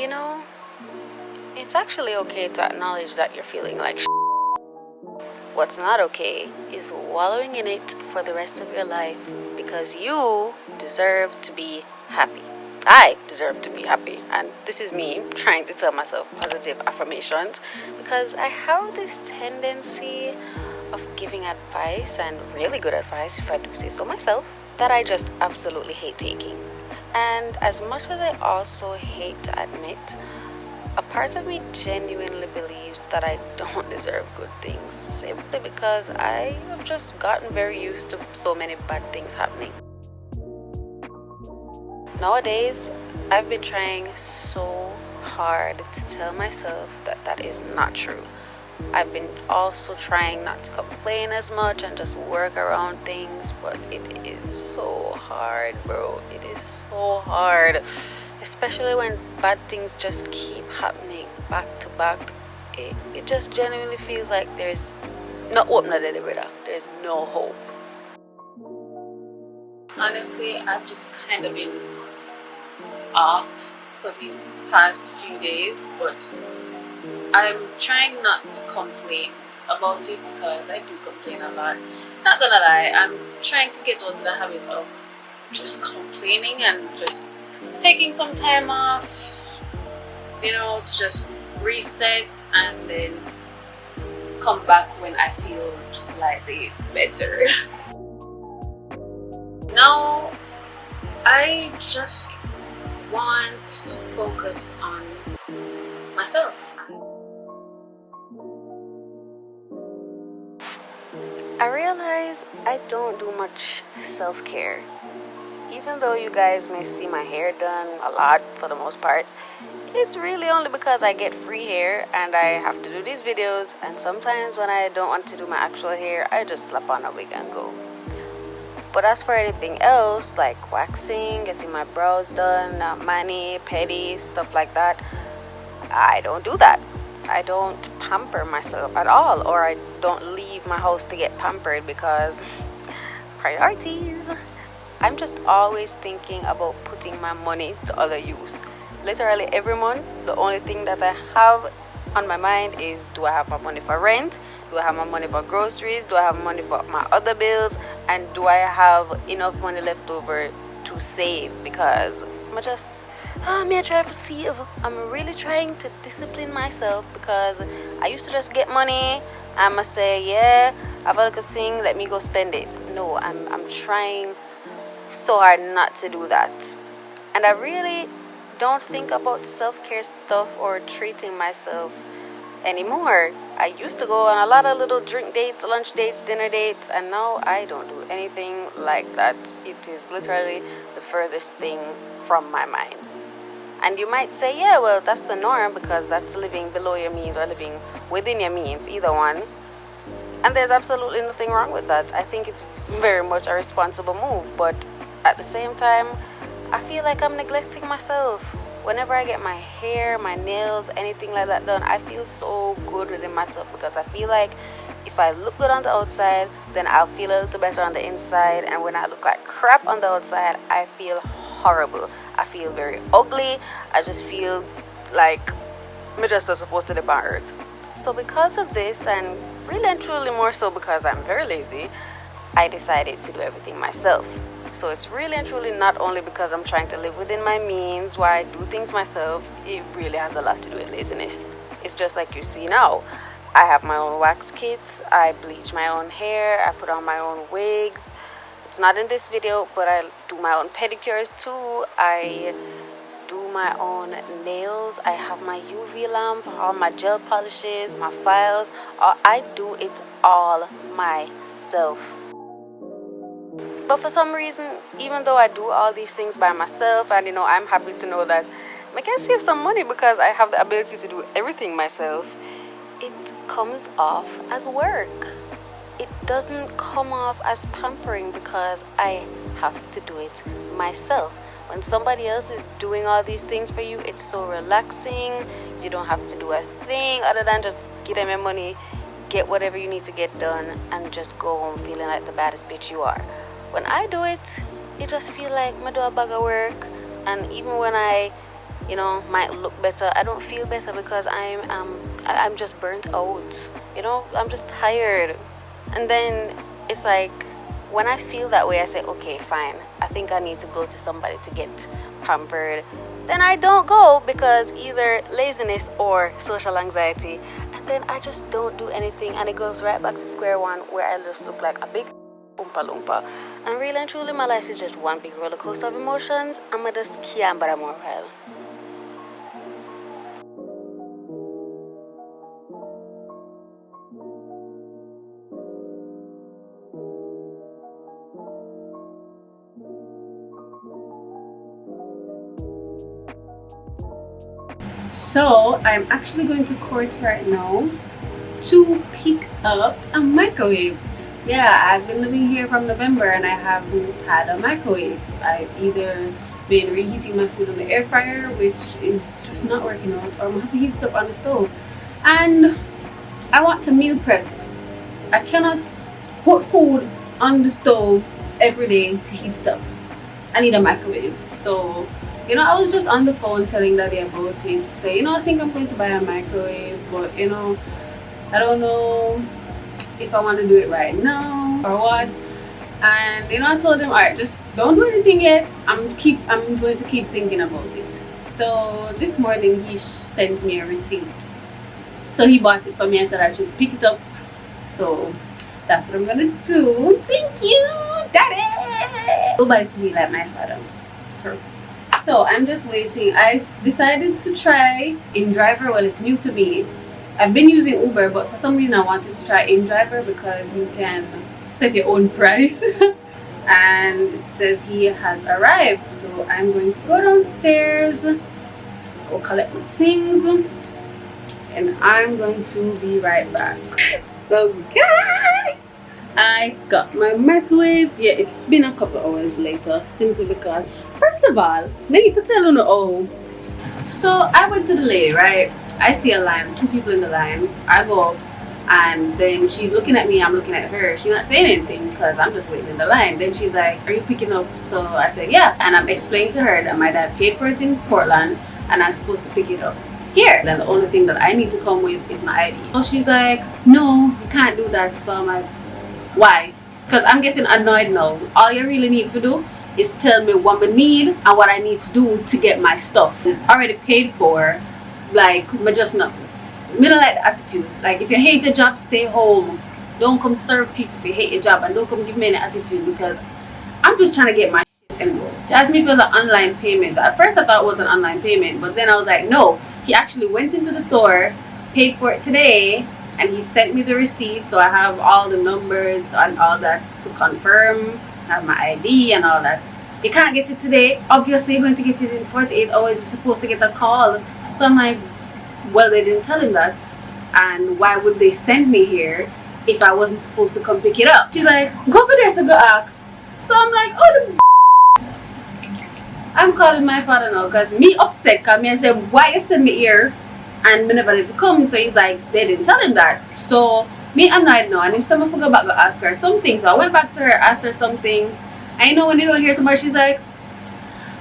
You know, it's actually okay to acknowledge that you're feeling like shit. What's not okay is wallowing in it for the rest of your life because you deserve to be happy. I deserve to be happy, and this is me trying to tell myself positive affirmations because I have this tendency of giving advice, and really good advice if I do say so myself, that I just absolutely hate taking. And as much as I also hate to admit, a part of me genuinely believes that I don't deserve good things simply because I have just gotten very used to so many bad things happening. Nowadays, I've been trying so hard to tell myself that that is not true. I've been also trying not to complain as much and just work around things, but it is so hard, bro. It is so hard. Especially when bad things just keep happening back to back. It just genuinely feels like there's no hope, not any better. There's no hope. Honestly, I've just kind of been off for these past few days, but I'm trying not to complain about it because I do complain a lot. Not gonna lie, I'm trying to get out of the habit of just complaining and just taking some time off, to just reset and then come back when I feel slightly better. Now, I just want to focus on myself. I realize I don't do much self-care. Even though you guys may see my hair done a lot for the most part, it's really only because I get free hair and I have to do these videos, and sometimes when I don't want to do my actual hair, I just slap on a wig and go. But as for anything else, like waxing, getting my brows done, mani, pedi, stuff like that, I don't do that. I don't pamper myself at all, or I don't leave my house to get pampered because priorities. I'm just always thinking about putting my money to other use. Literally every month, the only thing that I have on my mind is, do I have my money for rent? Do I have my money for groceries? Do I have money for my other bills? And do I have enough money left over to save? Because I try to save. I'm really trying to discipline myself because I used to just get money. I'ma say, yeah, I have a little thing, let me go spend it. No, I'm trying so hard not to do that. And I really don't think about self-care stuff or treating myself anymore. I used to go on a lot of little drink dates, lunch dates, dinner dates, and now I don't do anything like that. It is literally the furthest thing from my mind. And you might say, yeah, well, that's the norm because that's living below your means or living within your means, either one. And there's absolutely nothing wrong with that. I think it's very much a responsible move, but at the same time, I feel like I'm neglecting myself. Whenever I get my hair, my nails, anything like that done, I feel so good within myself because I feel like if I look good on the outside, then I'll feel a little better on the inside. And when I look like crap on the outside, I feel horrible. I feel very ugly. I just feel like me just was supposed to live on earth. So because of this, and really and truly more so because I'm very lazy, I decided to do everything myself. So it's really and truly not only because I'm trying to live within my means, why I do things myself. It really has a lot to do with laziness. It's just like you see now. I have my own wax kits, I bleach my own hair, I put on my own wigs. It's not in this video, but I do my own pedicures too. I do my own nails. I have my UV lamp, all my gel polishes, my files. I do it all myself. But for some reason, even though I do all these things by myself, and I'm happy to know that I can save some money because I have the ability to do everything myself, it comes off as work. It doesn't come off as pampering because I have to do it myself. When somebody else is doing all these things for you, it's so relaxing. You don't have to do a thing other than just give them your money, get whatever you need to get done, and just go home feeling like the baddest bitch you are. When I do it, it just feels like I do a bag of work. And even when I you know, might look better. I don't feel better because I'm just burnt out. You know, I'm just tired. And then it's like when I feel that way, I say, okay, fine. I think I need to go to somebody to get pampered. Then I don't go because either laziness or social anxiety. And then I just don't do anything, and it goes right back to square one where I just look like a big Oompa Loompa. And really and truly, my life is just one big roller coaster of emotions. I'm just can't but I'm alright. So I'm actually going to Courts right now to pick up a microwave. Yeah, I've been living here from November and I haven't had a microwave. I've either been reheating my food in the air fryer, which is just not working out, or I'm having to heat it up on the stove. And I want to meal prep. I cannot put food on the stove every day to heat it up. I need a microwave. So, you know, I was just on the phone telling Daddy about it. Say, you know, I think I'm going to buy a microwave, but you know, I don't know if I want to do it right now or what. And you know, I told him, alright, just don't do anything yet. I'm going to keep thinking about it. So this morning he sent me a receipt. So he bought it for me and said I should pick it up. So that's what I'm gonna do. Thank you, Daddy. Nobody to be like my father. So I'm just waiting. I decided to try InDriver. Well, it's new to me. I've been using Uber, but for some reason I wanted to try InDriver because you can set your own price. And it says he has arrived. So I'm going to go downstairs, go collect my things, and I'm going to be right back. So guys, I got my microwave. Yeah, it's been a couple hours later, simply because, first of all, maybe you tell you oh. So I went to the lady, right? I see a line, 2 people in the line. I go up, and then she's looking at me, I'm looking at her. She's not saying anything because I'm just waiting in the line. Then she's like, are you picking up? So I said, yeah. And I'm explaining to her that my dad paid for it in Portland and I'm supposed to pick it up here. Then the only thing that I need to come with is my ID. So she's like, no, you can't do that. So I'm like, why? Because I'm getting annoyed now. All you really need to do is tell me what I need and what I need to do to get my stuff. It's already paid for. Like, I just not. Me don't like the attitude. Like, if you hate your job, stay home. Don't come serve people if you hate your job, and don't come give me any attitude because I'm just trying to get my shit enrolled. She asked me if it was an online payment. At first I thought it was an online payment, but then I was like, no. He actually went into the store, paid for it today, and he sent me the receipt. So I have all the numbers and all that to confirm. I have my ID and all that. You can't get it today. Obviously you're going to get it in 48 hours. You're supposed to get a call. So I'm like, well, they didn't tell him that, and why would they send me here if I wasn't supposed to come pick it up? She's like, go over there to go ask. So I'm like, oh, I'm calling my father now because me upset because me I said, why you send me here and me never let it come? So he's like, they didn't tell him that. So me annoyed now, and if someone forgot about to ask her something, so I went back to her, asked her something, and you know when you don't hear somebody, she's like,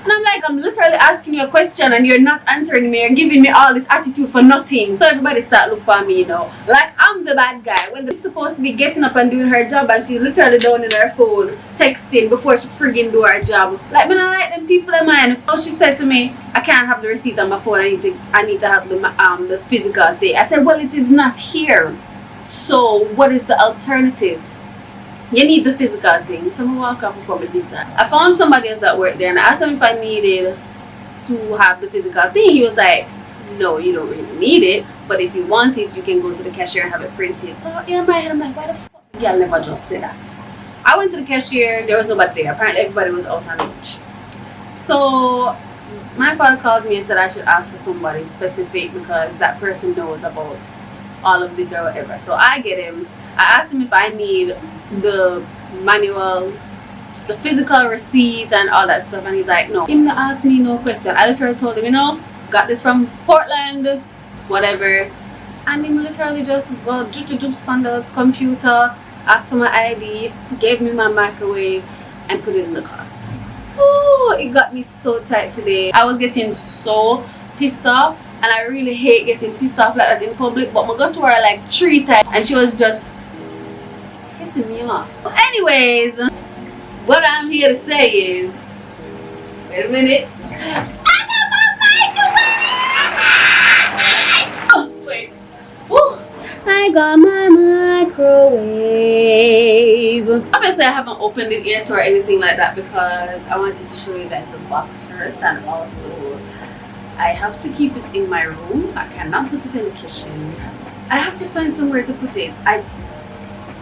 and I'm like, I'm literally asking you a question and you're not answering me. You're giving me all this attitude for nothing. So everybody start looking for me, you know. Like I'm the bad guy. When they're supposed to be getting up and doing her job and she's literally down in her phone texting before she friggin' do her job. Like, me not like them people of mine. So she said to me, I can't have the receipt on my phone. I need to have the physical thing. I said, well, it is not here. So what is the alternative? You need the physical thing. So I walk up before me this time. I found somebody else that worked there and I asked him if I needed to have the physical thing. He was like, no, you don't really need it, but if you want it, you can go to the cashier and have it printed. So in my head, I'm like, why the fuck did y'all never just say that? I went to the cashier, there was nobody there. Apparently everybody was out on lunch. So my father called me and said I should ask for somebody specific because that person knows about all of this or whatever. So I get him. I asked him if I need the manual, the physical receipt and all that stuff, and he's like, no. Him not ask me no question. I literally told him, you know, got this from Portland, whatever, and him literally just go joops on the computer, asked for my ID, gave me my microwave, and put it in the car. Oh, it got me so tight today. I was getting so pissed off, and I really hate getting pissed off like that in public. But I got to her like 3 times, and she was just pissing me off. Anyways, what I'm here to say is, wait a minute. Oh, wait. Woo. I got my microwave. Obviously, I haven't opened it yet or anything like that because I wanted to show you guys the box first, and also I have to keep it in my room. I cannot put it in the kitchen. I have to find somewhere to put it. I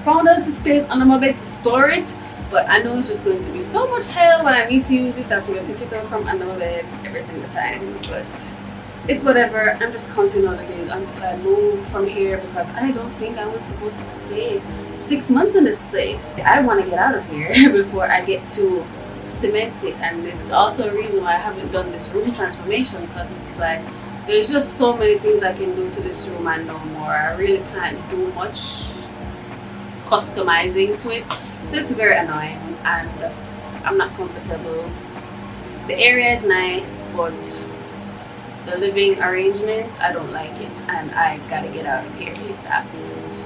found out the space under my bed to store it, but I know it's just going to be so much hell when I need to use it. I have to go take it out from under my bed every single time, but it's whatever. I'm just counting on the days until I move from here because I don't think I was supposed to stay 6 months in this place. I want to get out of here before I get to cement it, and it's also a reason why I haven't done this room transformation, because it's like there's just so many things I can do to this room and no more. I really can't do much customizing to it, so it's very annoying and I'm not comfortable. The area is nice, but the living arrangement, I don't like it, and I gotta get out of here ASAP.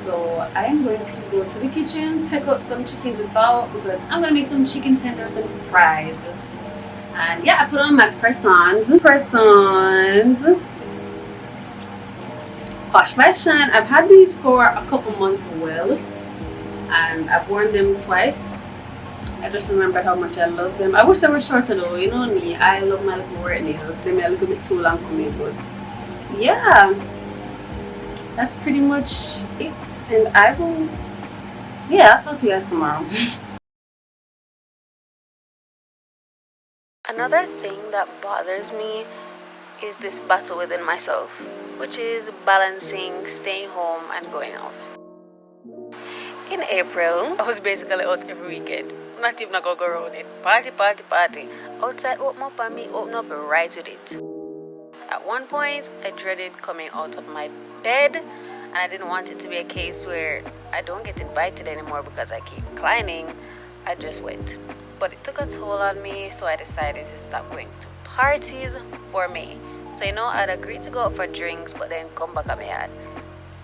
So I'm going to go to the kitchen, take out some chicken to thaw because I'm gonna make some chicken tenders and fries. And yeah, I put on my press-ons. Posh by Shine. I've had these for a couple months well, and I've worn them twice. I just remembered how much I love them. I wish they were shorter though, you know me, I love my little wear nails. They're a little bit too long for me, but yeah, that's pretty much it. And I will, yeah, I'll talk to you guys tomorrow. Another thing that bothers me is this battle within myself, which is balancing staying home and going out. In April, I was basically out every weekend. Not even gonna go around it. Party. Outside open up and me open up right with it. At one point, I dreaded coming out of my bed, and I didn't want it to be a case where I don't get invited anymore because I keep declining. I just went. But it took a toll on me, so I decided to stop going to parties for me. So I'd agree to go out for drinks, but then come back at my yard.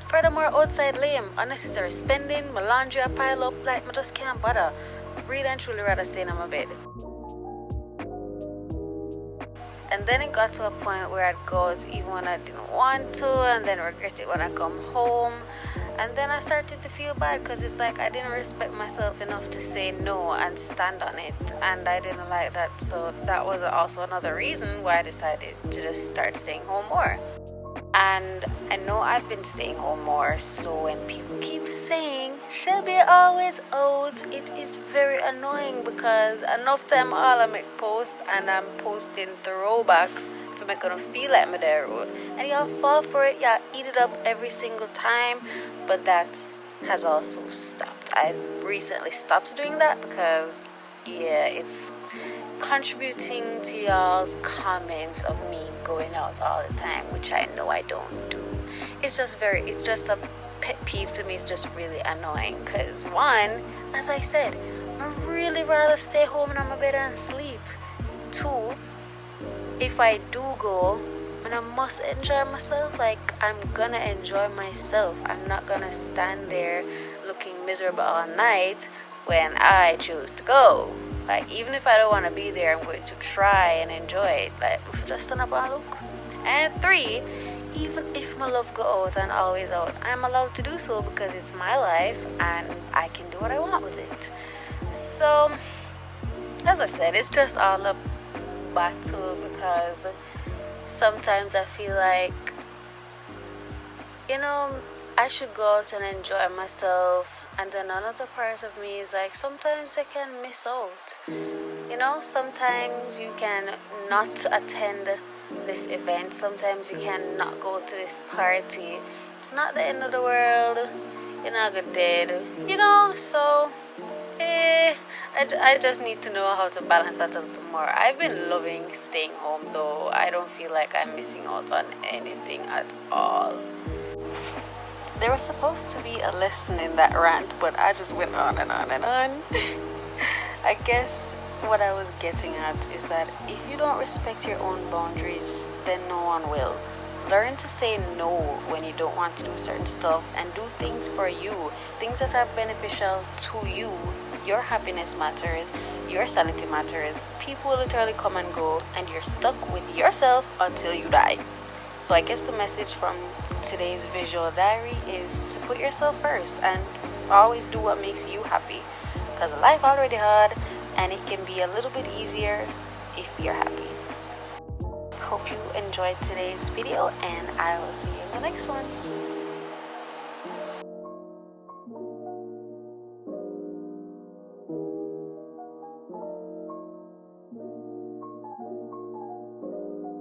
Furthermore, outside lame, unnecessary spending, my laundry I pile up, like I just can't bother. Really and truly rather stay in my bed. And then it got to a point where I'd go out even when I didn't want to, and then regret it when I come home. And then I started to feel bad because it's like I didn't respect myself enough to say no and stand on it, and I didn't like that. So that was also another reason why I decided to just start staying home more. And I know I've been staying home more, so when people keep saying Shelby always out, it is very annoying because enough time all I make posts and I'm posting throwbacks for me gonna feel like I'm there road, and y'all fall for it, y'all eat it up every single time. But that has also stopped. I've recently stopped doing that because it's contributing to y'all's comments of me going out all the time, which I know I don't do. It's just a pet peeve to me. It's just really annoying because one, as I said, I really rather stay home in my bed and sleep. Two, if I do go, and I must enjoy myself, like I'm gonna enjoy myself. I'm not gonna stand there looking miserable all night when I choose to go. Like, even if I don't want to be there, I'm going to try and enjoy it. Like, just stand up and look. And three, even if my love go out and always out, I'm allowed to do so because it's my life and I can do what I want with it. So, as I said, it's just all a battle because sometimes I feel like, I should go out and enjoy myself, and then another part of me is like, sometimes I can miss out. Sometimes you can not attend this event, sometimes you can not go to this party. It's not the end of the world. You're not good dead, so I just need to know how to balance that a little more. I've been loving staying home though. I don't feel like I'm missing out on anything at all. There was supposed to be a lesson in that rant, but I just went on and on and on. I guess what I was getting at is that if you don't respect your own boundaries, then no one will. Learn to say no when you don't want to do certain stuff and do things for you, things that are beneficial to you. Your happiness matters, your sanity matters. People will literally come and go, and you're stuck with yourself until you die. So I guess the message from today's visual diary is to put yourself first and always do what makes you happy, because life already hard and it can be a little bit easier if you're happy. Hope you enjoyed today's video, and I will see you in the next one.